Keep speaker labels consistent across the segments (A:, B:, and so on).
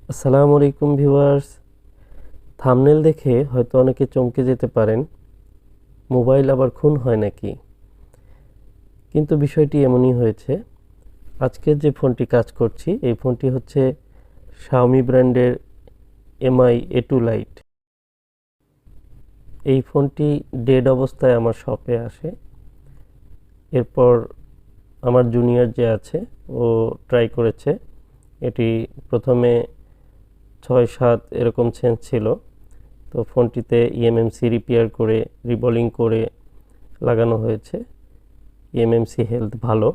A: আসসালামু আলাইকুম viewers. Thumbnail দেখে হয়তো অনেকে চমকে যেতে পারেন, মোবাইল আবার খুন হয় নাকি? কিন্তু বিষয়টি এমনই হয়েছে। আজকে যে ফোনটি কাজ করছি এই ফোনটি হচ্ছে শাওমি ব্র্যান্ডের Mi A2 লাইট। এই ফোনটি ডেড অবস্থায় আমার শপে আসে। এরপর আমার জুনিয়র যে আছে ও ট্রাই করেছে। এটি প্রথমে 6-7 এরকম চেঞ্জ ছিল, তো ফোনটিতে ইএমএমসি রিপেয়ার করে রিবলিং করে লাগানো হয়েছে। ইএমএমসি হেলথ ভালো।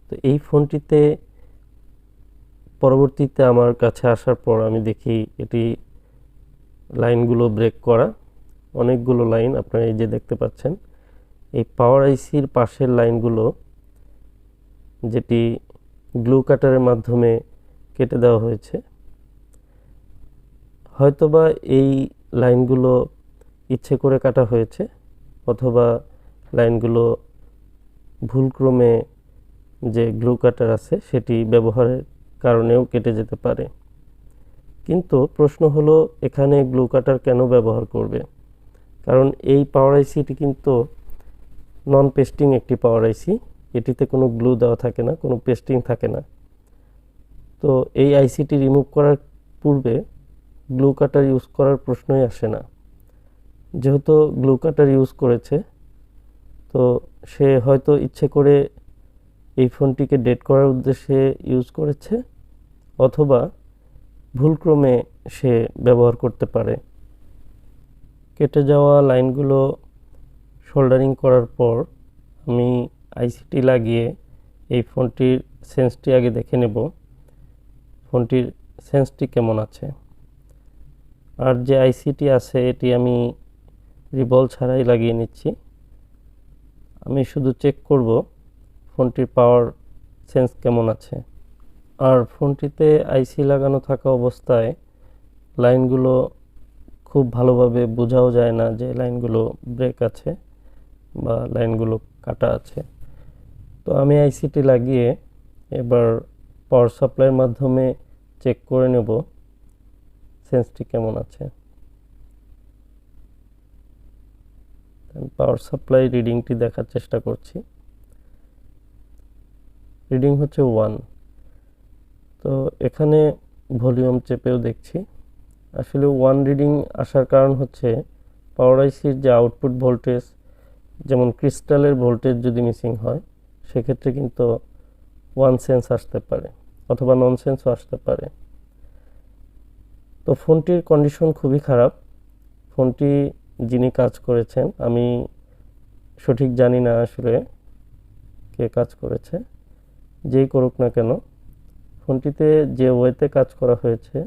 A: তো এই ফোনটিতে পরবর্তীতে আমার কাছে আসার পর আমি দেখি এটি লাইনগুলো ব্রেক করা, অনেকগুলো লাইন আপনারা এই যে দেখতে পাচ্ছেন। এই পাওয়ার আইসির পাশের লাইনগুলো যেটি গ্লু কাটারের মাধ্যমে কেটে দেওয়া হয়েছে। হয়তোবা এই লাইনগুলো ইচ্ছে করে কাটা হয়েছে, অথবা লাইনগুলো ভুলক্রমে যে গ্লু কাটার আছে সেটি ব্যবহারের কারণেও কেটে যেতে পারে। কিন্তু প্রশ্ন হলো, এখানে গ্লু কাটার কেন ব্যবহার করবে? কারণ এই পাওয়ার আইসিটি কিন্তু নন পেস্টিং একটি পাওয়ার আইসি। এটিতে কোনো গ্লু দেওয়া থাকে না, কোনো পেস্টিং থাকে না। তো এই আইসিটি রিমুভ করার পূর্বে গ্লু কাটার ইউজ করার প্রশ্নই আসে না। যেহেতু গ্লু কাটার ইউজ করেছে, তো সে হয়তো ইচ্ছে করে এই ফোনটিকে ডেট করার উদ্দেশ্যে ইউজ করেছে, অথবা ভুলক্রমে সে ব্যবহার করতে পারে। কেটে যাওয়া লাইনগুলো সোল্ডারিং করার পর আমি আইসিটি লাগিয়ে এই ফোনটির সেন্সটি আগে দেখে নেব, ফোনটির সেন্সটি কেমন আছে। আর যে আইসিটি আছে এটি আমি রিবল ছাড়াই লাগিয়ে নিচ্ছি। আমি শুধু চেক করব ফোনটির পাওয়ার সেন্স কেমন আছে। আর ফোনটিতে আইসি লাগানো থাকা অবস্থায় লাইনগুলো খুব ভালোভাবে বোঝাও যায় না যে লাইনগুলো ব্রেক আছে বা লাইনগুলো কাটা আছে। তো আমি আইসিটি লাগিয়ে এবার পাওয়ার সাপ্লাইয়ের মাধ্যমে চেক করে নেব সেন্সটি কেমন আছে। আমি পাওয়ার সাপ্লাই রিডিংটি দেখার চেষ্টা করছি। রিডিং হচ্ছে 1। তো এখানে ভলিউম চেপেও দেখছি, আসলে 1 রিডিং আসার কারণ হচ্ছে পাওয়ার আইসির যে আউটপুট ভোল্টেজ, যেমন ক্রিস্টালের ভোল্টেজ যদি মিসিং হয় সেক্ষেত্রে কিন্তু 1 সেন্স আসতে পারে, অথবা নন সেন্সও আসতে পারে। তো ফোনটির কন্ডিশন খুবই খারাপ। ফোনটি যিনি কাজ করেছেন, আমি সঠিক জানি না আসলে কে কাজ করেছে। যেই করুক না কেন, ফোনটিতে যে ওয়েতে কাজ করা হয়েছে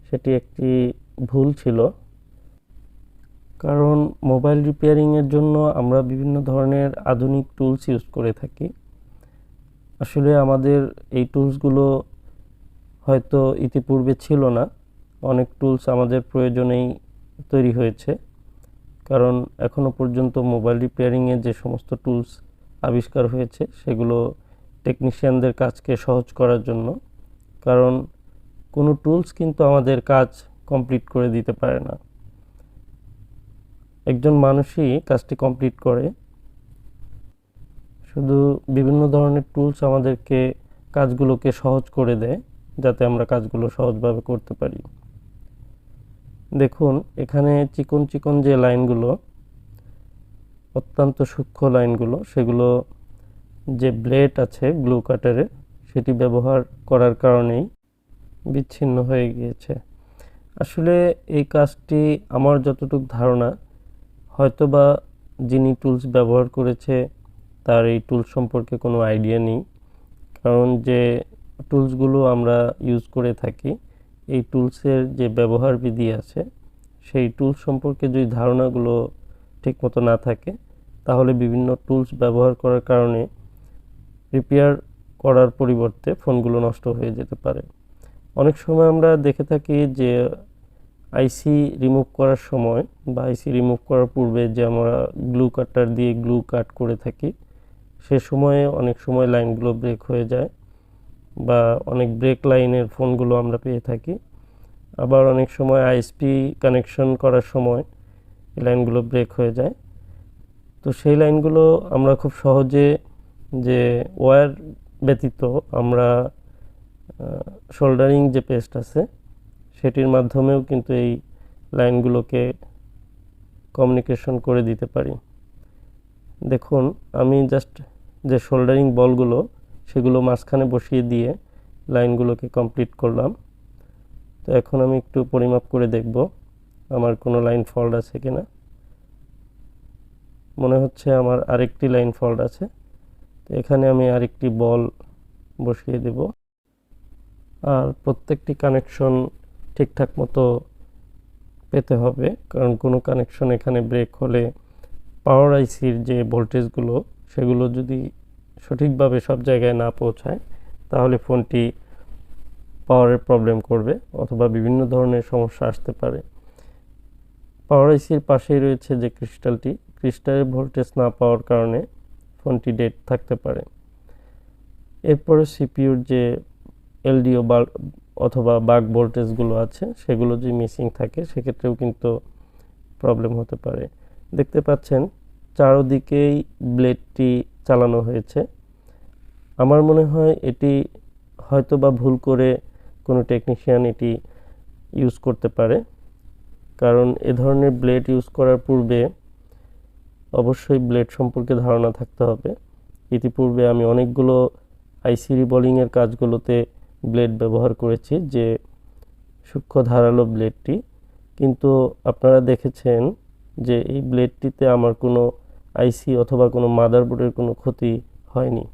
A: সেটি একটি ভুল ছিল। কারণ মোবাইল রিপেয়ারিংয়ের জন্য আমরা বিভিন্ন ধরনের আধুনিক টুলস ইউজ করে থাকি। আসলে আমাদের এই টুলসগুলো হয়তো ইতিপূর্বে ছিল না। অনেক টুলস আমাদের প্রয়োজনেই তৈরি হয়েছে। কারণ এখনো পর্যন্ত মোবাইল রিপেয়ারিংয়ে যে সমস্ত টুলস আবিষ্কার হয়েছে সেগুলো টেকনিশিয়ানদের কাজকে সহজ করার জন্য। কারণ কোনো টুলস কিন্তু আমাদের কাজ কমপ্লিট করে দিতে পারে না, একজন মানুষই কাজটি কমপ্লিট করে। শুধু বিভিন্ন ধরনের টুলস আমাদেরকে কাজগুলোকে সহজ করে দেয়, যাতে আমরা কাজগুলো সহজভাবে করতে পারি। দেখুন এখানে চিকন চিকন যে লাইনগুলো, অত্যন্ত সূক্ষ্ম লাইনগুলো, সেগুলো যে ব্লেড আছে গ্লু কাটারের সেটি ব্যবহার করার কারণেই বিচ্ছিন্ন হয়ে গিয়েছে। আসলে এই কাজটি আমার যতটুকু ধারণা, হয়তোবা যিনি টুলস ব্যবহার করেছে তার এই টুলস সম্পর্কে কোনো আইডিয়া নেই। কারণ যে টুলসগুলো আমরা ইউজ করে থাকি, এই টুলসের যে ব্যবহার বিধি আছে সেই টুলস সম্পর্কে যদি ধারণাগুলো ঠিকমতো না থাকে, তাহলে বিভিন্ন টুলস ব্যবহার করার কারণে রিপেয়ার করার পরিবর্তে ফোনগুলো নষ্ট হয়ে যেতে পারে। অনেক সময় আমরা দেখে থাকি যে আইসি রিমুভ করার সময় বা আইসি রিমুভ করার পূর্বে যে আমরা গ্লু কাটার দিয়ে গ্লু কাট করে থাকি, সে সময়ে অনেক সময় লাইনগুলো ব্রেক হয়ে যায়, বা অনেক ব্রেক লাইনের ফোনগুলো আমরা পেয়ে থাকি। আবার অনেক সময় আইএসপি কানেকশন করার সময় এই লাইনগুলো ব্রেক হয়ে যায়। তো সেই লাইনগুলো আমরা খুব সহজে যে ওয়্যার ব্যতীত আমরা সোল্ডারিং যে পেস্ট আছে সেটির মাধ্যমেও কিন্তু এই লাইনগুলোকে কমিউনিকেশন করে দিতে পারি। দেখুন আমি জাস্ট যে সোল্ডারিং বলগুলো সেগুলো মাঝখানে বসিয়ে দিয়ে লাইনগুলোকে কমপ্লিট করলাম। তো এখন আমি একটু পরিমাপ করে দেখব আমার কোনো লাইন ফল্ট আছে কিনা। মনে হচ্ছে আমার আরেকটি লাইন ফল্ট আছে। তো এখানে আমি আরেকটি বল বসিয়ে দেব। আর প্রত্যেকটি কানেকশন ঠিকঠাক মতো পেতে হবে, কারণ কোনো কানেকশন এখানে ব্রেক হলে পাওয়ার আইসির যে ভোল্টেজগুলো সেগুলো যদি সঠিকভাবে সব জায়গায় না পৌঁছায় তাহলে ফোনটি পাওয়ারের প্রবলেম করবে অথবা বিভিন্ন ধরনের সমস্যা আসতে পারে। পাওয়ার আইসির পাশেই রয়েছে যে ক্রিস্টালের ভোল্টেজ না পাওয়ার কারণে ফোনটি ডেড থাকতে পারে। এরপরে সিপিইউর যে এলডিও অথবা বাক ভোল্টেজগুলো আছে সেগুলো যদি মিসিং থাকে সেক্ষেত্রেও কিন্তু প্রবলেম হতে পারে। দেখতে পাচ্ছেন চারদিকেই ব্লেডটি চালানো হয়েছে। আমার মনে হয় এটি হয়তো বা ভুল করে কোনো টেকনিশিয়ান এটি ইউজ করতে পারে, কারণ এ ধরনের ব্লেড ইউজ করার পূর্বে অবশ্যই ব্লেড সম্পর্কে ধারণা থাকতে হবে। ইতিপূর্বে আমি অনেকগুলো আইসি রিবলিংয়ের কাজগুলোতে ব্লেড ব্যবহার করেছি, যে সূক্ষ্ম ধারালো ব্লেডটি, কিন্তু আপনারা দেখেছেন যে এই ব্লেডটিতে আমার কোনো আইসি অথবা কোনো মাদারবোর্ডের কোনো ক্ষতি হয়নি,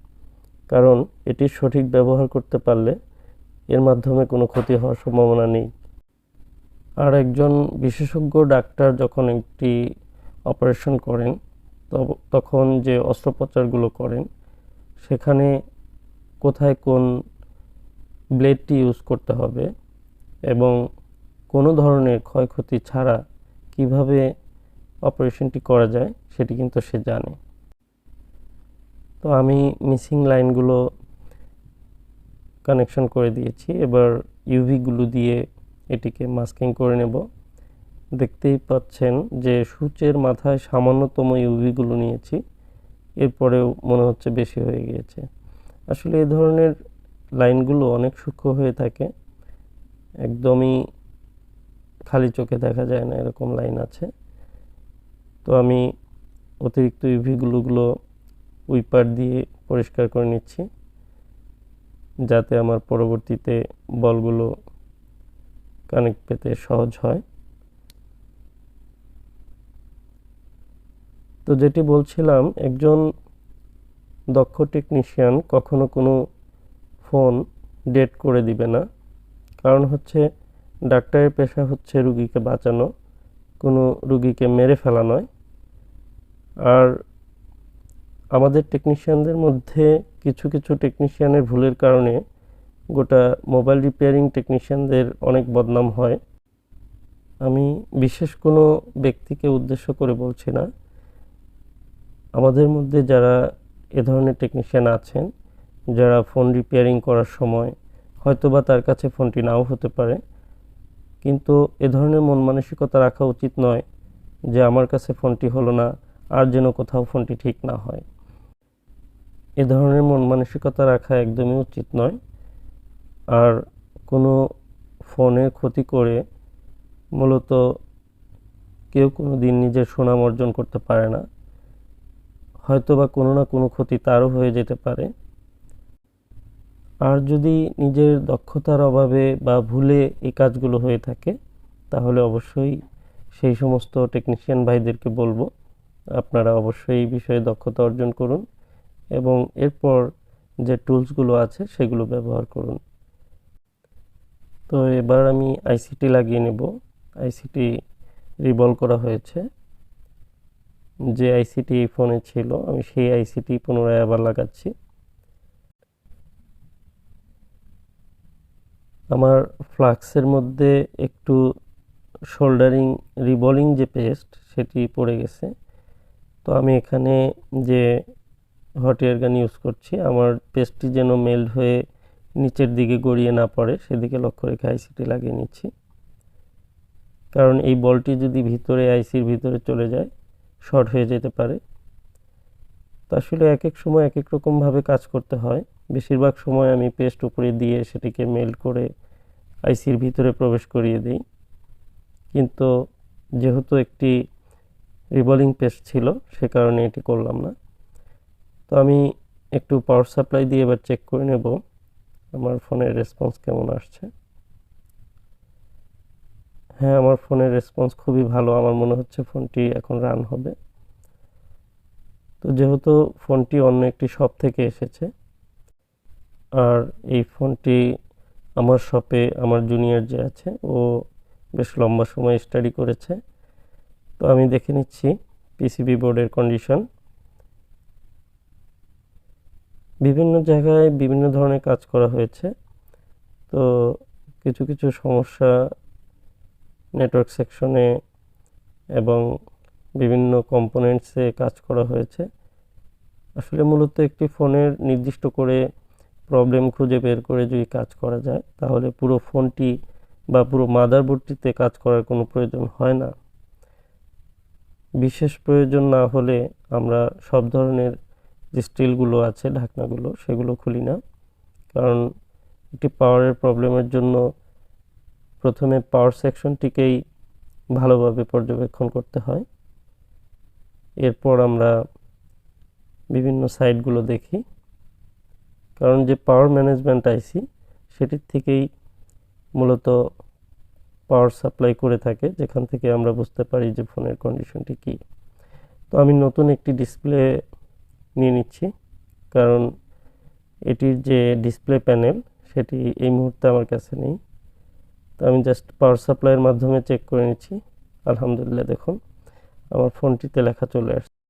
A: কারণ এটির সঠিক ব্যবহার করতে পারলে এর মাধ্যমে কোনো ক্ষতি হওয়ার সম্ভাবনা নেই। আর একজন বিশেষজ্ঞ ডাক্তার যখন একটি অপারেশন করেন তখন যে অস্ত্রোপচারগুলো করেন সেখানে কোথায় কোন ব্লেডটি ইউজ করতে হবে এবং কোনো ধরনের ক্ষয়ক্ষতি ছাড়া কিভাবে অপারেশনটি করা যায় সেটি কিন্তু সে জানে। তো আমি মিসিং লাইনগুলো কানেকশন করে দিয়েছি। এবার ইউভি গ্লু দিয়ে এটিকে মাস্কিং করে নেব। দেখতেই পাচ্ছেন যে সুচের মাথায় সামান্যতম ইউভি গ্লু নিয়েছি, এরপরেও মনে হচ্ছে বেশি হয়ে গিয়েছে। আসলে এই ধরনের লাইনগুলো অনেক সূক্ষ্ম হয়ে থাকে, একদমই খালি চোখে দেখা যায় না এরকম লাইন আছে। তো আমি অতিরিক্ত ইউভি গ্লুগুলো উইপার দিয়ে পরিষ্কার করে নিচ্ছি, যাতে আমার পরবর্তীতে বলগুলো কানেক্ট পেতে সহজ হয়। তো যেটি বলছিলাম, একজন দক্ষ টেকনিশিয়ান কখনো কোনো ফোন ডেড করে দিবে না, কারণ হচ্ছে ডাক্তারের পেশা হচ্ছে রুগীকে বাঁচানো, কোনো রুগীকে মেরে ফেলা নয়। আর আমাদের টেকনিশিয়ানদের মধ্যে কিছু কিছু টেকনিশিয়ানের ভুলের কারণে গোটা মোবাইল রিপেয়ারিং টেকনিশিয়ানদের অনেক বদনাম হয়। আমি বিশেষ কোনো ব্যক্তিকে উদ্দেশ্য করে বলছি না, আমাদের মধ্যে যারা এ ধরনের টেকনিশিয়ান আছেন যারা ফোন রিপেয়ারিং করার সময় হয়তোবা তার কাছে ফোনটি নাও হতে পারে, কিন্তু এ ধরনের মন মানসিকতা রাখা উচিত নয় যে আমার কাছে ফোনটি হলো না আর যেন কোথাও ফোনটি ঠিক না হয়। এ ধরনের মন মানসিকতা রাখা একদমই উচিত নয়। আর কোনো ফোনের ক্ষতি করে মূলত কেউ কোনো দিন নিজের সুনাম অর্জন করতে পারে না, হয়তোবা কোনো না কোনো ক্ষতি তারও হয়ে যেতে পারে। আর যদি নিজের দক্ষতার অভাবে বা ভুলে এই কাজগুলো হয়ে থাকে তাহলে অবশ্যই সেই সমস্ত টেকনিশিয়ান ভাইদেরকে বলবো আপনারা অবশ্যই এই বিষয়ে দক্ষতা অর্জন করুন এবং এরপর যে টুলসগুলো আছে সেগুলো ব্যবহার করুন। তো এবার আমি আইসিটি লাগিয়ে নেব। আইসিটি রিভলভ করা হয়েছে, যে আইসিটি এই ফোনে ছিল আমি সেই আইসিটি পুনরায় আবার লাগাচ্ছি। আমার ফ্লাক্সের মধ্যে একটু সোল্ডারিং রিবলিং যে পেস্ট সেটি পড়ে গেছে, তো আমি এখানে যে হট এয়ার গান ইউজ করছি আমার পেস্টটি যেন মেল্ট হয়ে নিচের দিকে গড়িয়ে না পড়ে সেদিকে লক্ষ্য রেখে আইসিটি লাগিয়ে নিচ্ছি। কারণ এই বলটি যদি ভিতরে আইসির ভিতরে চলে যায় শর্ট হয়ে যেতে পারে। তো আসলে এক এক সময় এক এক রকমভাবে কাজ করতে হয়। বেশিরভাগ সময় আমি পেস্ট উপরে দিয়ে সেটিকে মেল্ট করে আইসির ভিতরে প্রবেশ করিয়ে দিই, কিন্তু যেহেতু একটি রিবলিং পেস্ট ছিল সে কারণে এটি করলাম না। তো আমি একটু পাওয়ার সাপ্লাই দিয়ে এবার চেক করে নেব আমার ফোনের রেসপন্স কেমন আসছে। হ্যাঁ, আমার ফোনের রেসপন্স খুবই ভালো। আমার মনে হচ্ছে ফোনটি এখন রান হবে। তো যেহেতু ফোনটি অন্য একটি শপ থেকে এসেছে, আর এই ফোনটি আমার শপে আমার জুনিয়র যে আছে ও বেশ লম্বা সময় স্টাডি করেছে, তো আমি দেখে নিচ্ছি পিসিবি বোর্ডের কন্ডিশন। বিভিন্ন জায়গায় বিভিন্ন ধরনের কাজ করা হয়েছে, তো কিছু কিছু সমস্যা নেটওয়ার্ক সেকশনে এবং বিভিন্ন কম্পোনেন্টসে কাজ করা হয়েছে। আসলে মূলত একটি ফোনের নির্দিষ্ট করে প্রবলেম খুঁজে বের করে যদি কাজ করা যায় তাহলে পুরো ফোনটি বা পুরো মাদারবোর্ডটিতে কাজ করার কোনো প্রয়োজন হয় না। বিশেষ প্রয়োজন না হলে আমরা সব ধরনের যে স্টিলগুলো আছে, ঢাকনাগুলো, সেগুলো খুলি না। কারণ একটি পাওয়ারের প্রবলেমের জন্য প্রথমে পাওয়ার সেকশনটিকেই ভালোভাবে পর্যবেক্ষণ করতে হয়। এরপর আমরা বিভিন্ন সাইটগুলো দেখি, কারণ যে পাওয়ার ম্যানেজমেন্ট আইসি সেটির থেকেই মূলত পাওয়ার সাপ্লাই করে থাকে, যেখান থেকে আমরা বুঝতে পারি যে ফোনের কন্ডিশনটি কী। তো আমি নতুন একটি ডিসপ্লে নিয়ে নিচ্ছি, কারণ এটির যে ডিসপ্লে প্যানেল সেটি এই মুহূর্তে আমার কাছে নেই। তো আমি জাস্ট পাওয়ার সাপ্লাইয়ের মাধ্যমে চেক করে নিচ্ছি। আলহামদুলিল্লাহ, দেখুন আমার ফোনটিতে লেখা চলে আসছে।